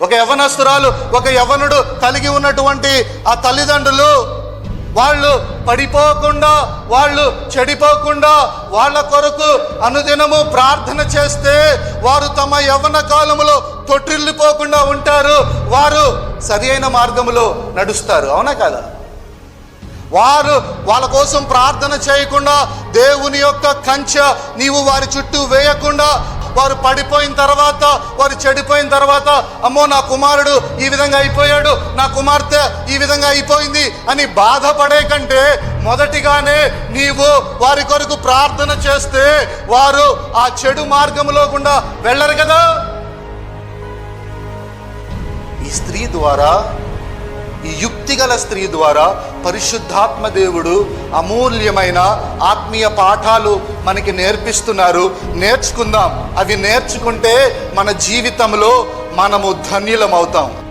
ఒక యవ్వనస్తురాలు, ఒక యవ్వనుడు కలిగి ఉన్నటువంటి ఆ తల్లిదండ్రులు వాళ్ళు పడిపోకుండా, వాళ్ళు చెడిపోకుండా వాళ్ళ కొరకు అనుదినము ప్రార్థన చేస్తే వారు తమ యవ్వన కాలములో తొట్టిల్లిపోకుండా ఉంటారు. వారు సరి అయిన మార్గములో నడుస్తారు. అవునా కదా? వారు వాళ్ళ కోసం ప్రార్థన చేయకుండా, దేవుని యొక్క కంచె నీవు వారి చుట్టూ వేయకుండా, వారు పడిపోయిన తర్వాత, వారు చెడిపోయిన తర్వాత, అమ్మో నా కుమారుడు ఈ విధంగా అయిపోయాడు, నా కుమార్తె ఈ విధంగా అయిపోయింది అని బాధపడే కంటే మొదటిగానే నీవు వారి కొరకు ప్రార్థన చేస్తే వారు ఆ చెడు మార్గంలో గుండా వెళ్ళరు కదా. ఈ స్త్రీ ద్వారా, ఈ యుక్తిగల స్త్రీ ద్వారా పరిశుద్ధాత్మ దేవుడు అమూల్యమైన ఆత్మీయ పాఠాలు మనకి నేర్పిస్తున్నారు. నేర్చుకుందాం. అవి నేర్చుకుంటే మన జీవితంలో మనము ధన్యులమవుతాం.